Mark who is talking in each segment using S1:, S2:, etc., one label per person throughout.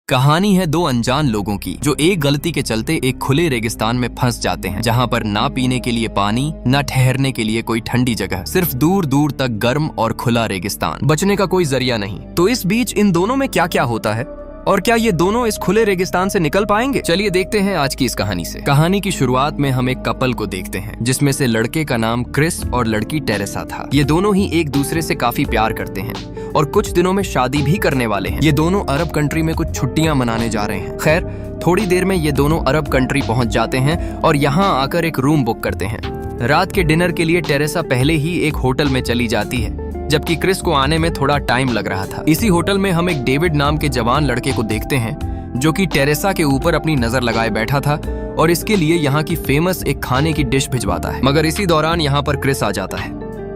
S1: कहानी है दो अनजान लोगों की जो एक गलती के चलते एक खुले रेगिस्तान में फंस जाते हैं, जहां पर ना पीने के लिए पानी, ना ठहरने के लिए कोई ठंडी जगह, सिर्फ दूर दूर तक गर्म और खुला रेगिस्तान, बचने का कोई जरिया नहीं। तो इस बीच इन दोनों में क्या क्या होता है और क्या ये दोनों इस खुले रेगिस्तान से निकल पाएंगे? चलिए देखते हैं आज की इस कहानी से। कहानी की शुरुआत में हम एक कपल को देखते हैं जिसमें से लड़के का नाम क्रिस और लड़की टेरेसा था। ये दोनों ही एक दूसरे से काफी प्यार करते हैं और कुछ दिनों में शादी भी करने वाले हैं। ये दोनों अरब कंट्री में कुछ छुट्टियां मनाने जा रहे हैं। खैर, थोड़ी देर में ये दोनों अरब कंट्री पहुंच जाते हैं और यहाँ आकर एक रूम बुक करते हैं। रात के डिनर के लिए टेरेसा पहले ही एक होटल में चली जाती है, जबकि क्रिस को आने में थोड़ा टाइम लग रहा था। इसी होटल में हम एक डेविड नाम के जवान लड़के को देखते हैं जो कि टेरेसा के ऊपर अपनी नजर लगाए बैठा था और इसके लिए यहाँ की फेमस एक खाने की डिश भिजवाता है। मगर इसी दौरान यहाँ पर क्रिस आ जाता है।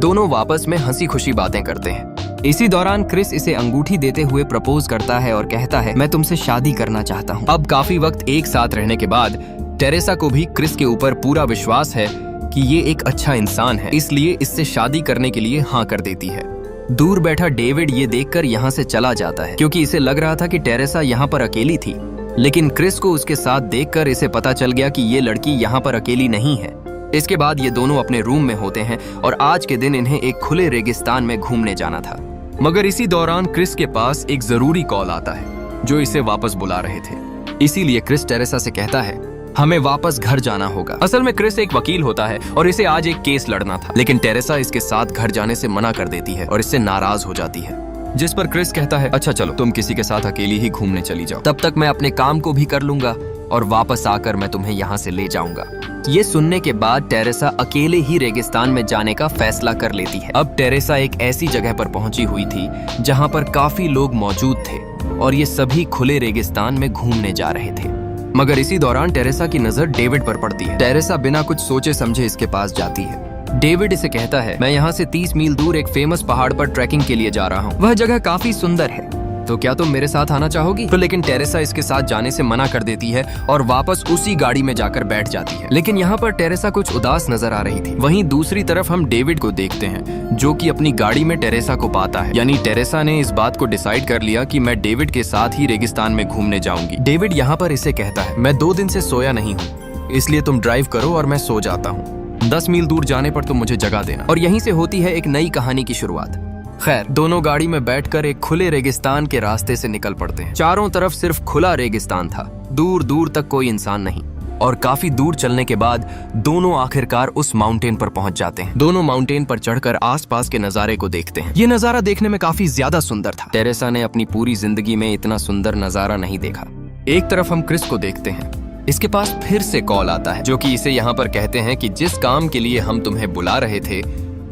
S1: दोनों आपस में हंसी खुशी बातें करते हैं। इसी दौरान क्रिस इसे अंगूठी देते हुए प्रपोज करता है और कहता है, मैं तुमसे शादी करना चाहता हूँ। अब काफी वक्त एक साथ रहने के बाद टेरेसा को भी क्रिस के ऊपर पूरा विश्वास है कि ये एक अच्छा इंसान है, इसलिए इससे शादी करने के लिए हाँ कर देती है। दूर बैठा डेविड ये देखकर यहाँ से चला जाता है क्योंकि इसे लग रहा था कि टेरेसा यहाँ पर अकेली थी, लेकिन क्रिस को उसके साथ देखकर इसे पता चल गया कि ये लड़की यहाँ पर अकेली नहीं है। इसके बाद ये दोनों अपने रूम में होते हैं और आज के दिन इन्हें एक खुले रेगिस्तान में घूमने जाना था। मगर इसी दौरान क्रिस के पास एक जरूरी कॉल आता है जो इसे वापस बुला रहे थे। इसीलिए क्रिस टेरेसा से कहता है, हमें वापस घर जाना होगा। असल में क्रिस एक वकील होता है और इसे आज एक केस लड़ना था, लेकिन टेरेसा इसके साथ घर जाने से मना कर देती है और इससे नाराज हो जाती है। जिस पर क्रिस कहता है, अच्छा चलो तुम किसी के साथ अकेली ही घूमने चली जाओ, तब तक मैं अपने काम को भी कर लूंगा और वापस आकर मैं तुम्हें यहाँ से ले जाऊंगा। ये सुनने के बाद टेरेसा अकेले ही रेगिस्तान में जाने का फैसला कर लेती है। अब टेरेसा एक ऐसी जगह पर पहुंची हुई थी जहाँ पर काफी लोग मौजूद थे और ये सभी खुले रेगिस्तान में घूमने जा रहे थे। मगर इसी दौरान टेरेसा की नजर डेविड पर पड़ती है। टेरेसा बिना कुछ सोचे समझे इसके पास जाती है। डेविड इसे कहता है, मैं यहाँ से 30 मील दूर एक फेमस पहाड़ पर ट्रैकिंग के लिए जा रहा हूँ। वह जगह काफी सुंदर है, तो क्या तुम मेरे साथ आना चाहोगी? तो लेकिन टेरेसा इसके साथ जाने से मना कर देती है और वापस उसी गाड़ी में जाकर बैठ जाती है। लेकिन यहाँ पर टेरेसा कुछ उदास नजर आ रही थी। वहीं दूसरी तरफ हम डेविड को देखते हैं जो कि अपनी गाड़ी में टेरेसा को पाता है। यानी टेरेसा ने इस बात को डिसाइड कर लिया कि मैं डेविड के साथ ही रेगिस्तान में घूमने जाऊंगी। डेविड यहाँ पर इसे कहता है, मैं 2 दिन से सोया नहीं हूँ, इसलिए तुम ड्राइव करो और मैं सो जाता हूँ। 10 मील दूर जाने पर तुम मुझे जगा देना। और यहीं से होती है एक नई कहानी की शुरुआत। खैर, दोनों गाड़ी में बैठकर एक खुले रेगिस्तान के रास्ते से निकल पड़ते हैं। चारों तरफ सिर्फ खुला रेगिस्तान था, दूर दूर तक कोई इंसान नहीं। और काफी दूर चलने के बाद दोनों आखिरकार उस माउंटेन पर पहुंच जाते हैं। दोनों माउंटेन पर चढ़कर आसपास के नजारे को देखते हैं। ये नजारा देखने में काफी ज्यादा सुंदर था। टेरेसा ने अपनी पूरी जिंदगी में इतना सुंदर नजारा नहीं देखा। एक तरफ हम क्रिस को देखते हैं। इसके पास फिर से कॉल आता है जो कि इसे यहाँ पर कहते हैं कि जिस काम के लिए हम तुम्हें बुला रहे थे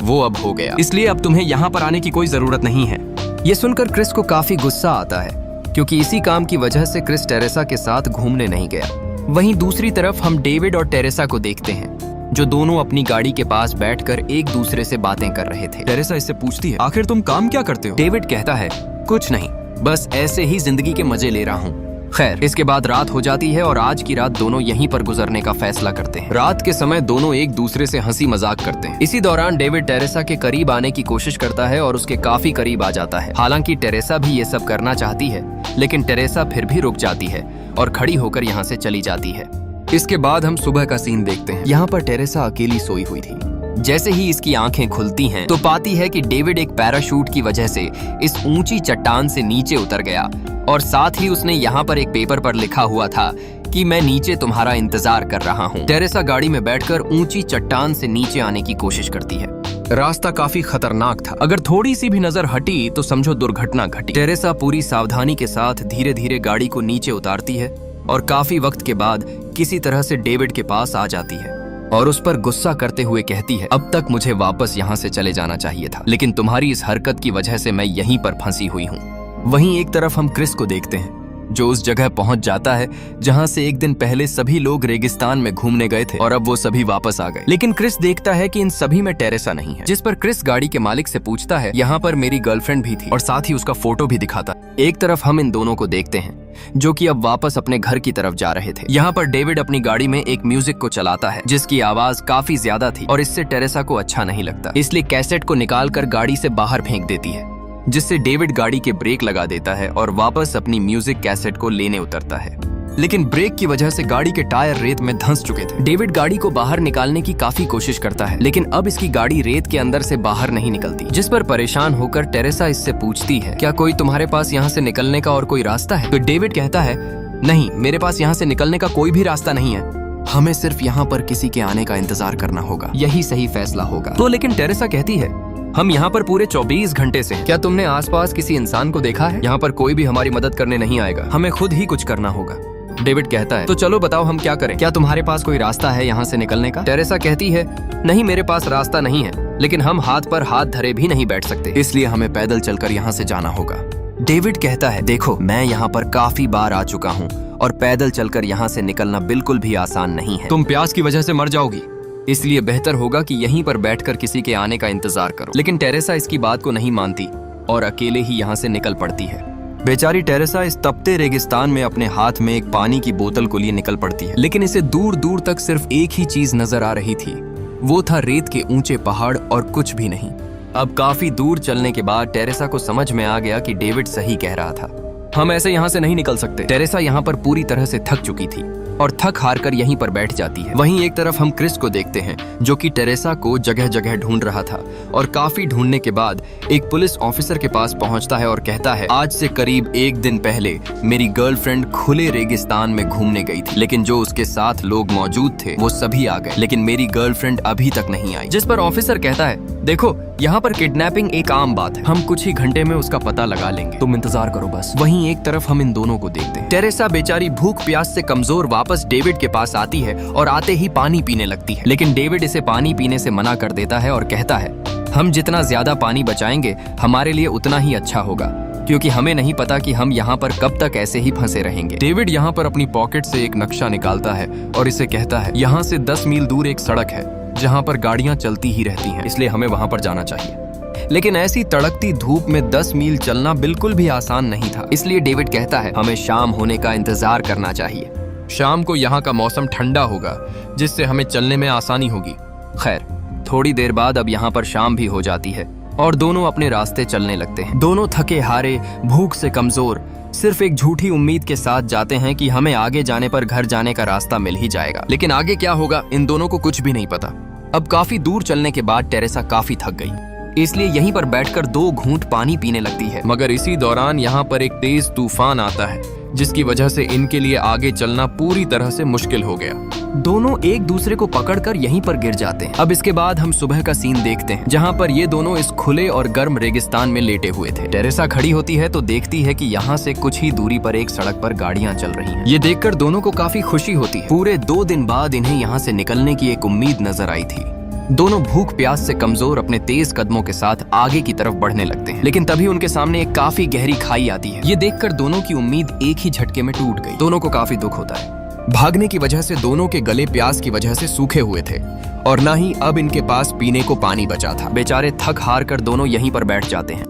S1: वो अब हो गया, इसलिए अब तुम्हें यहाँ पर आने की कोई जरूरत नहीं है। ये सुनकर क्रिस को काफी गुस्सा आता है क्योंकि इसी काम की वजह से क्रिस टेरेसा के साथ घूमने नहीं गया। वहीं दूसरी तरफ हम डेविड और टेरेसा को देखते हैं जो दोनों अपनी गाड़ी के पास बैठकर एक दूसरे से बातें कर रहे थे। टेरेसा इससे पूछती है, आखिर तुम काम क्या करते हो? डेविड कहता है, कुछ नहीं, बस ऐसे ही जिंदगी के मजे ले रहा हूँ। खैर, इसके बाद रात हो जाती है और आज की रात दोनों यहीं पर गुजरने का फैसला करते हैं। रात के समय दोनों एक दूसरे से हंसी मजाक करते हैं। इसी दौरान डेविड टेरेसा के करीब आने की कोशिश करता है और उसके काफी करीब आ जाता है। हालांकि टेरेसा भी ये सब करना चाहती है, लेकिन टेरेसा फिर भी रुक जाती है और खड़ी होकर यहाँ से चली जाती है। इसके बाद हम सुबह का सीन देखते हैं। यहाँ पर टेरेसा अकेली सोई हुई थी। जैसे ही इसकी आंखें खुलती हैं तो पाती है कि डेविड एक पैराशूट की वजह से इस ऊंची चट्टान से नीचे उतर गया और साथ ही उसने यहाँ पर एक पेपर पर लिखा हुआ था कि मैं नीचे तुम्हारा इंतजार कर रहा हूँ। टेरेसा गाड़ी में बैठकर ऊंची चट्टान से नीचे आने की कोशिश करती है। रास्ता काफी खतरनाक था, अगर थोड़ी सी भी नजर हटी तो समझो दुर्घटना घटी। टेरेसा पूरी सावधानी के साथ धीरे धीरे गाड़ी को नीचे उतारती है और काफी वक्त के बाद किसी तरह से डेविड के पास आ जाती है और उस पर गुस्सा करते हुए कहती है, अब तक मुझे वापस यहाँ से चले जाना चाहिए था, लेकिन तुम्हारी इस हरकत की वजह से मैं यहीं पर फंसी हुई हूँ। वहीं एक तरफ हम क्रिस को देखते हैं जो उस जगह पहुंच जाता है जहां से एक दिन पहले सभी लोग रेगिस्तान में घूमने गए थे और अब वो सभी वापस आ गए। लेकिन क्रिस देखता है कि इन सभी में टेरेसा नहीं है। जिस पर क्रिस गाड़ी के मालिक से पूछता है, यहाँ पर मेरी गर्लफ्रेंड भी थी, और साथ ही उसका फोटो भी दिखाता। एक तरफ हम इन दोनों को देखते हैं जो कि अब वापस अपने घर की तरफ जा रहे थे। यहाँ पर डेविड अपनी गाड़ी में एक म्यूजिक को चलाता है जिसकी आवाज काफी ज्यादा थी और इससे टेरेसा को अच्छा नहीं लगता, इसलिए कैसेट को निकालकर गाड़ी से बाहर फेंक देती है। जिससे डेविड गाड़ी के ब्रेक लगा देता है और वापस अपनी म्यूजिक कैसेट को लेने उतरता है। लेकिन ब्रेक की वजह से गाड़ी के टायर रेत में धंस चुके थे। डेविड गाड़ी को बाहर निकालने की काफी कोशिश करता है, लेकिन अब इसकी गाड़ी रेत के अंदर से बाहर नहीं निकलती, जिस पर परेशान होकर टेरेसा इससे पूछती है, क्या कोई तुम्हारे पास यहाँ से निकलने का और कोई रास्ता है? तो डेविड कहता है, नहीं, मेरे पास यहाँ से निकलने का कोई भी रास्ता नहीं है, हमें सिर्फ यहाँ पर किसी के आने का इंतजार करना होगा, यही सही फैसला होगा। तो लेकिन टेरेसा कहती है, हम यहाँ पर पूरे 24 घंटे से हैं। क्या तुमने आसपास किसी इंसान को देखा है? यहाँ पर कोई भी हमारी मदद करने नहीं आएगा, हमें खुद ही कुछ करना होगा। डेविड कहता है, तो चलो बताओ हम क्या करें, क्या तुम्हारे पास कोई रास्ता है यहाँ से निकलने का? टेरेसा कहती है, नहीं, मेरे पास रास्ता नहीं है, लेकिन हम हाथ पर हाथ धरे भी नहीं बैठ सकते, इसलिए हमें पैदल चलकर यहाँ से जाना होगा। डेविड कहता है, देखो, मैं यहाँ पर काफी बार आ चुका हूँ और पैदल चलकर यहाँ से निकलना बिल्कुल भी आसान नहीं है। तुम प्यास की वजह से मर जाओगी, इसलिए बेहतर होगा कि यहीं पर बैठकर किसी के आने का इंतजार करो। लेकिन टेरेसा इसकी बात को नहीं मानती और अकेले ही यहाँ से निकल पड़ती है। बेचारी टेरेसा इस तपते रेगिस्तान में अपने हाथ में एक पानी की बोतल को लिए निकल पड़ती है, लेकिन इसे दूर दूर तक सिर्फ एक ही चीज नजर आ रही थी, वो था रेत के ऊंचे पहाड़ और कुछ भी नहीं। अब काफी दूर चलने के बाद टेरेसा को समझ में आ गया कि डेविड सही कह रहा था, हम ऐसे यहाँ से नहीं निकल सकते। टेरेसा यहाँ पर पूरी तरह से थक चुकी थी और थक हार कर यहीं पर बैठ जाती है। वहीं एक तरफ हम क्रिस को देखते हैं, जो कि टेरेसा को जगह जगह ढूंढ रहा था और काफी ढूंढने के बाद एक पुलिस ऑफिसर के पास पहुंचता है और कहता है, आज से करीब 1 दिन पहले मेरी गर्लफ्रेंड खुले रेगिस्तान में घूमने गई थी, लेकिन जो उसके साथ लोग मौजूद थे वो सभी आ गए, लेकिन मेरी गर्लफ्रेंड अभी तक नहीं आई। जिस पर ऑफिसर कहता है, देखो, यहाँ पर किडनैपिंग एक आम बात है, हम कुछ ही घंटे में उसका पता लगा लेंगे, तुम इंतजार करो बस। वहीं एक तरफ हम इन दोनों को देखते हैं। टेरेसा बेचारी भूख प्यास से कमजोर वापस डेविड के पास आती है और आते ही पानी पीने लगती है, लेकिन डेविड इसे पानी पीने से मना कर देता है और कहता है, हम जितना ज्यादा पानी बचाएंगे हमारे लिए उतना ही अच्छा होगा, क्योंकि हमें नहीं पता कि हम यहाँ पर कब तक ऐसे ही फंसे रहेंगे। डेविड यहाँ पर अपनी पॉकेट से एक नक्शा निकालता है और इसे कहता है, यहाँ से 10 मील दूर एक सड़क है जहाँ पर गाड़ियां चलती ही रहती हैं, इसलिए हमें वहां पर जाना चाहिए। लेकिन ऐसी तड़कती धूप में 10 मील चलना बिल्कुल भी आसान नहीं था, इसलिए डेविड कहता है, हमें शाम होने का इंतजार करना चाहिए, शाम को यहाँ का मौसम ठंडा होगा जिससे हमें चलने में आसानी होगी। खैर, थोड़ी देर बाद अब यहाँ पर शाम भी हो जाती है और दोनों अपने रास्ते चलने लगते हैं। दोनों थके हारे, भूख से कमजोर, सिर्फ एक झूठी उम्मीद के साथ जाते हैं कि हमें आगे जाने पर घर जाने का रास्ता मिल ही जाएगा, लेकिन आगे क्या होगा इन दोनों को कुछ भी नहीं पता। अब काफी दूर चलने के बाद टेरेसा काफी थक गई, इसलिए यहीं पर बैठकर 2 घूंट पानी पीने लगती है, मगर इसी दौरान यहाँ पर एक तेज तूफान आता है, जिसकी वजह से इनके लिए आगे चलना पूरी तरह से मुश्किल हो गया। दोनों एक दूसरे को पकड़कर यहीं पर गिर जाते हैं। अब इसके बाद हम सुबह का सीन देखते हैं, जहाँ पर ये दोनों इस खुले और गर्म रेगिस्तान में लेटे हुए थे। टेरेसा खड़ी होती है तो देखती है कि यहाँ से कुछ ही दूरी पर एक सड़क पर गाड़ियाँ चल रही हैं। ये देखकर दोनों को काफी खुशी होती है। पूरे 2 दिन बाद इन्हें यहाँ से निकलने की एक उम्मीद नजर आई थी। दोनों भूख प्यास से कमजोर अपने तेज कदमों के साथ आगे की तरफ बढ़ने लगते हैं, लेकिन तभी उनके सामने एक काफी गहरी खाई आती है। ये देखकर दोनों की उम्मीद एक ही झटके में टूट गई। दोनों को काफी दुख होता है। भागने की वजह से दोनों के गले प्यास की वजह से सूखे हुए थे और ना ही अब इनके पास पीने को पानी बचा था। बेचारे थक हार कर दोनों यहीं पर बैठ जाते हैं।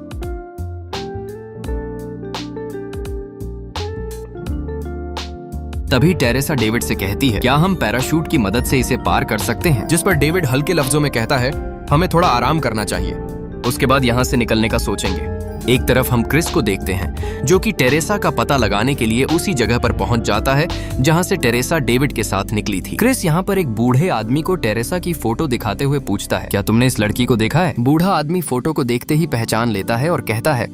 S1: तभी टेरेसा डेविड से कहती है, क्या हम पैराशूट की मदद से इसे पार कर सकते हैं? जिस पर डेविड हल्के लफ्जों में कहता है, हमें थोड़ा आराम करना चाहिए, उसके बाद यहाँ से निकलने का सोचेंगे। एक तरफ हम क्रिस को देखते हैं, जो कि टेरेसा का पता लगाने के लिए उसी जगह पर पहुंच जाता है जहां से टेरेसा डेविड के साथ निकली थी। क्रिस यहाँ पर एक बूढ़े आदमी को टेरेसा की फोटो दिखाते हुए पूछता है, क्या तुमने इस लड़की को देखा है? बूढ़ा आदमी फोटो को देखते ही पहचान लेता है और कहता है,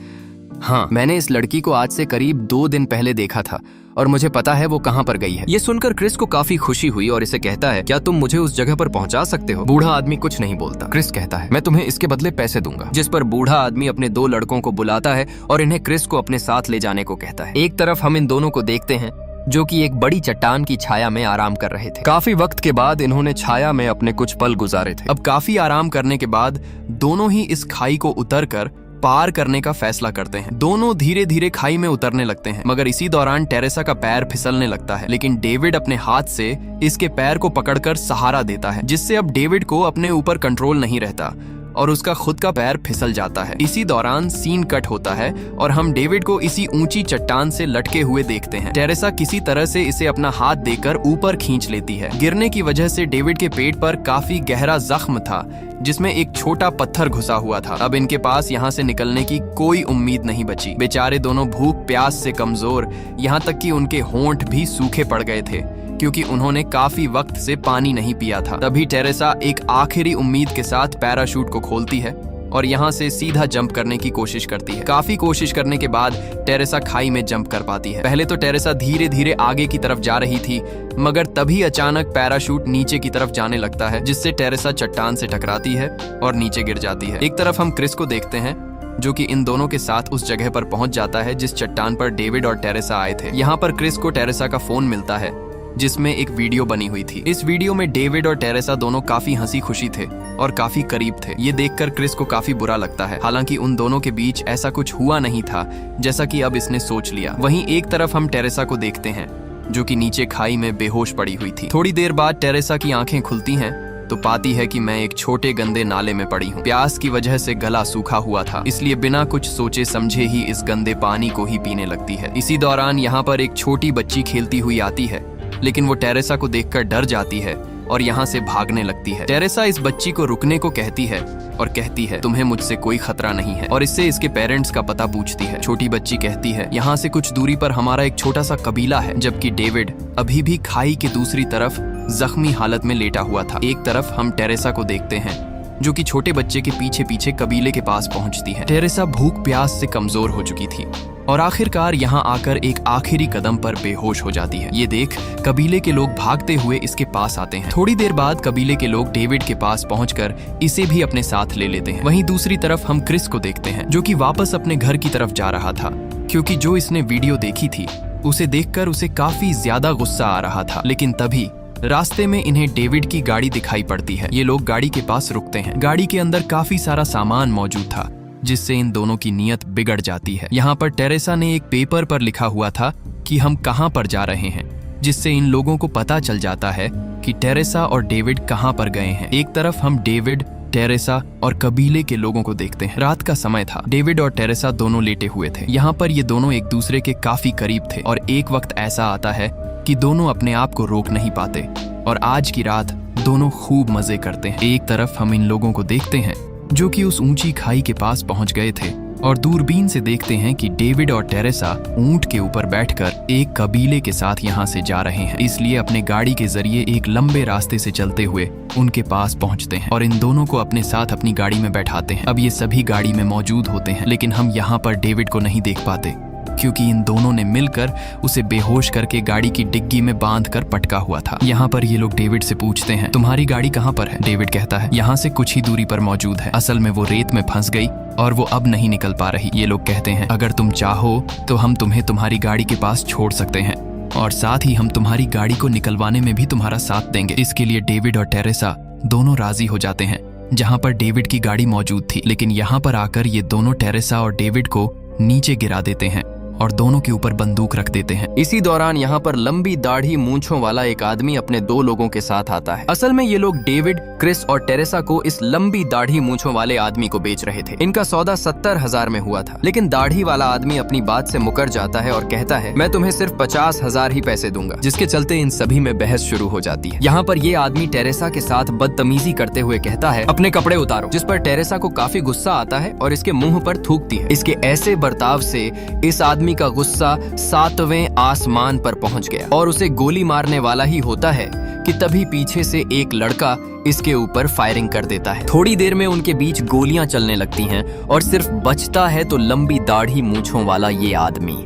S1: हाँ, मैंने इस लड़की को आज से करीब 2 दिन पहले देखा था और मुझे पता है वो कहाँ पर गई है। ये सुनकर क्रिस को काफी खुशी हुई और इसे कहता है, क्या तुम मुझे उस जगह पर पहुंचा सकते हो? बूढ़ा आदमी कुछ नहीं बोलता। क्रिस कहता है, मैं तुम्हें इसके बदले पैसे दूंगा। जिस पर बूढ़ा आदमी अपने 2 लड़कों को बुलाता है और इन्हें क्रिस को अपने साथ ले जाने को कहता है। एक तरफ हम इन दोनों को देखते हैं, जो कि एक बड़ी चट्टान की छाया में आराम कर रहे थे। काफी वक्त के बाद इन्होंने छाया में अपने कुछ पल गुजारे थे। अब काफी आराम करने के बाद दोनों ही इस खाई को उतरकर पार करने का फैसला करते हैं। दोनों धीरे धीरे खाई में उतरने लगते हैं, मगर इसी दौरान टेरेसा का पैर फिसलने लगता है, लेकिन डेविड अपने हाथ से इसके पैर को पकड़कर सहारा देता है, जिससे अब डेविड को अपने ऊपर कंट्रोल नहीं रहता और उसका खुद का पैर फिसल जाता है। इसी दौरान सीन कट होता है और हम डेविड को इसी ऊंची चट्टान से लटके हुए देखते हैं। टेरेसा किसी तरह से इसे अपना हाथ देकर ऊपर खींच लेती है। गिरने की वजह से डेविड के पेट पर काफी गहरा जख्म था जिसमें एक छोटा पत्थर घुसा हुआ था। अब इनके पास यहाँ से निकलने की कोई उम्मीद नहीं बची। बेचारे दोनों भूख प्यास से कमजोर, यहाँ तक कि उनके होंठ भी सूखे पड़ गए थे क्योंकि उन्होंने काफी वक्त से पानी नहीं पिया था। तभी टेरेसा एक आखिरी उम्मीद के साथ पैराशूट को खोलती है और यहाँ से सीधा जंप करने की कोशिश करती है। काफी कोशिश करने के बाद टेरेसा खाई में जंप कर पाती है। पहले तो टेरेसा धीरे धीरे आगे की तरफ जा रही थी, मगर तभी अचानक पैराशूट नीचे की तरफ जाने लगता है जिससे टेरेसा चट्टान से टकराती है और नीचे गिर जाती है। एक तरफ हम क्रिस को देखते हैं जो कि इन दोनों के साथ उस जगह पर पहुंच जाता है जिस चट्टान पर डेविड और टेरेसा आए थे। यहाँ पर क्रिस को टेरेसा का फोन मिलता है जिसमें एक वीडियो बनी हुई थी। इस वीडियो में डेविड और टेरेसा दोनों काफी हंसी खुशी थे और काफी करीब थे। ये देखकर क्रिस को काफी बुरा लगता है। हालांकि उन दोनों के बीच ऐसा कुछ हुआ नहीं था जैसा कि अब इसने सोच लिया। वहीं एक तरफ हम टेरेसा को देखते हैं जो कि नीचे खाई में बेहोश पड़ी हुई थी। थोड़ी देर बाद टेरेसा की आंखें खुलती हैं तो पाती है कि मैं एक छोटे गंदे नाले में पड़ी हूँ। प्यास की वजह से गला सूखा हुआ था, इसलिए बिना कुछ सोचे समझे ही इस गंदे पानी को ही पीने लगती है। इसी दौरान यहाँ पर एक छोटी बच्ची खेलती हुई आती है, लेकिन वो टेरेसा को देखकर डर जाती है और यहाँ से भागने लगती है। टेरेसा इस बच्ची को रुकने को कहती है और कहती है तुम्हें मुझसे कोई खतरा नहीं है, और इससे इसके पेरेंट्स का पता पूछती है। छोटी बच्ची कहती है यहाँ से कुछ दूरी पर हमारा एक छोटा सा कबीला है, जबकि डेविड अभी भी खाई के दूसरी तरफ जख्मी हालत में लेटा हुआ था। एक तरफ हम टेरेसा को देखते हैं जो कि छोटे बच्चे के पीछे पीछे कबीले के पास पहुंचती है। टेरेसा भूख प्यास से कमजोर हो चुकी थी और आखिरकार यहाँ आकर एक आखिरी कदम पर बेहोश हो जाती है। ये देख कबीले के लोग भागते हुए इसके पास आते हैं। थोड़ी देर बाद कबीले के लोग डेविड के पास पहुंचकर इसे भी अपने साथ ले लेते हैं। वहीं दूसरी तरफ हम क्रिस को देखते हैं जो कि वापस अपने घर की तरफ जा रहा था, क्योंकि जो इसने वीडियो देखी थी उसे देखकर उसे काफी ज्यादा गुस्सा आ रहा था। लेकिन तभी रास्ते में इन्हें डेविड की गाड़ी दिखाई पड़ती है। ये लोग गाड़ी के पास रुकते हैं। गाड़ी के अंदर काफी सारा सामान मौजूद था जिससे इन दोनों की नीयत बिगड़ जाती है। यहाँ पर टेरेसा ने एक पेपर पर लिखा हुआ था कि हम कहाँ पर जा रहे हैं, जिससे इन लोगों को पता चल जाता है कि टेरेसा और डेविड कहाँ पर गए हैं। एक तरफ हम डेविड, टेरेसा और कबीले के लोगों को देखते हैं। रात का समय था। डेविड और टेरेसा दोनों लेटे हुए थे। यहाँ पर ये दोनों एक दूसरे के काफी करीब थे और एक वक्त ऐसा आता है कि दोनों अपने आप को रोक नहीं पाते और आज की रात दोनों खूब मजे करते हैं। एक तरफ हम इन लोगों को देखते हैं जो कि उस ऊंची खाई के पास पहुंच गए थे और दूरबीन से देखते हैं कि डेविड और टेरेसा ऊंट के ऊपर बैठकर एक कबीले के साथ यहाँ से जा रहे हैं। इसलिए अपने गाड़ी के जरिए एक लंबे रास्ते से चलते हुए उनके पास पहुंचते हैं और इन दोनों को अपने साथ अपनी गाड़ी में बैठाते हैं। अब ये सभी गाड़ी में मौजूद होते हैं, लेकिन हम यहाँ पर डेविड को नहीं देख पाते क्योंकि इन दोनों ने मिलकर उसे बेहोश करके गाड़ी की डिग्गी में बांध कर पटका हुआ था। यहाँ पर ये लोग डेविड से पूछते हैं तुम्हारी गाड़ी कहाँ पर है? डेविड कहता है यहाँ से कुछ ही दूरी पर मौजूद है। असल में वो रेत में फंस गई और वो अब नहीं निकल पा रही। ये लोग कहते हैं अगर तुम चाहो तो हम तुम्हें तुम्हारी गाड़ी के पास छोड़ सकते हैं और साथ ही हम तुम्हारी गाड़ी को निकलवाने में भी तुम्हारा साथ देंगे। इसके लिए डेविड और टेरेसा दोनों राजी हो जाते हैं जहाँ पर डेविड की गाड़ी मौजूद थी। लेकिन यहाँ पर आकर ये दोनों टेरेसा और डेविड को नीचे गिरा देते हैं और दोनों के ऊपर बंदूक रख देते हैं। इसी दौरान यहाँ पर लंबी दाढ़ी मूंछों वाला एक आदमी अपने दो लोगों के साथ आता है। असल में ये लोग डेविड, क्रिस और टेरेसा को इस लंबी दाढ़ी मूंछों वाले आदमी को बेच रहे थे। इनका सौदा 70,000 में हुआ था, लेकिन दाढ़ी वाला आदमी अपनी बात से मुकर जाता है और कहता है मैं तुम्हें सिर्फ 50,000 ही पैसे दूंगा, जिसके चलते इन सभी में बहस शुरू हो जाती है। यहाँ पर ये आदमी टेरेसा के साथ बदतमीजी करते हुए कहता है अपने कपड़े उतारो, जिस पर टेरेसा को काफी गुस्सा आता है और इसके मुंह पर थूकती है। इसके ऐसे बर्ताव से इस आदमी का गुस्सा 7वें आसमान पर पहुंच गया और उसे गोली मारने वाला ही होता है कि तभी पीछे से एक लड़का इसके ऊपर फायरिंग कर देता है। थोड़ी देर में उनके बीच गोलियां चलने लगती हैं और सिर्फ बचता है तो लंबी दाढ़ी मूंछों वाला ये आदमी।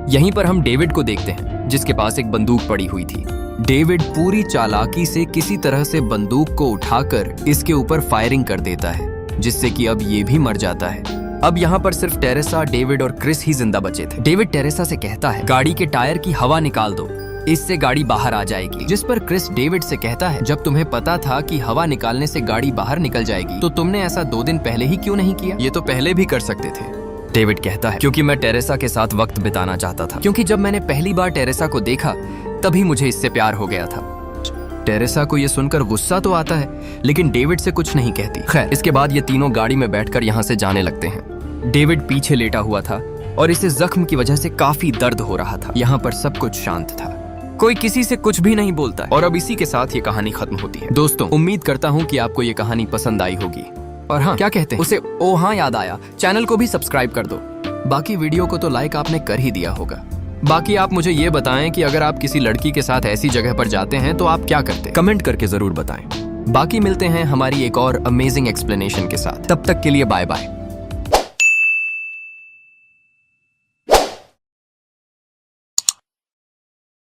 S1: यहीं पर हम डेविड को देखते हैं जिसके पास एक बंदूक पड़ी हुई थी। डेविड पूरी चालाकी से किसी तरह से बंदूक को उठाकर इसके ऊपर फायरिंग कर देता है, जिससे कि अब ये भी मर जाता है। अब यहाँ पर सिर्फ टेरेसा, डेविड और क्रिस ही जिंदा बचे थे। डेविड टेरेसा से कहता है गाड़ी के टायर की हवा निकाल दो, इससे गाड़ी बाहर आ जाएगी। जिस पर क्रिस डेविड से कहता है जब तुम्हें पता था कि हवा निकालने से गाड़ी बाहर निकल जाएगी तो तुमने ऐसा 2 दिन पहले ही क्यों नहीं किया? ये तो पहले भी कर सकते थे। डेविड कहता है क्योंकि मैं टेरेसा के साथ वक्त बिताना चाहता था, क्योंकि जब मैंने पहली बार टेरेसा को देखा तभी मुझे इससे प्यार हो गया था। टेरेसा को ये सुनकर गुस्सा तो आता है, लेकिन डेविड से कुछ नहीं कहती। खैर, इसके बाद ये तीनों गाड़ी में बैठकर यहाँ से जाने लगते हैं। डेविड पीछे लेटा हुआ था और इसे जख्म की वजह से काफी दर्द हो रहा था। यहाँ पर सब कुछ शांत था, कोई किसी से कुछ भी नहीं बोलता। और अब इसी के साथ ये कहानी खत्म होती है। दोस्तों, उम्मीद करता हूँ कि आपको ये कहानी पसंद आई होगी। और हाँ, क्या कहते हैं उसे, ओ हाँ याद आया, चैनल को भी सब्सक्राइब कर दो। बाकी वीडियो को तो लाइक आपने कर ही दिया होगा। बाकी आप मुझे ये बताएं कि अगर आप किसी लड़की के साथ ऐसी जगह पर जाते हैं तो आप क्या करते हैं, कमेंट करके जरूर बताएं। बाकी मिलते हैं हमारी एक और अमेजिंग एक्सप्लेनेशन के साथ। तब तक के लिए बाय बाय।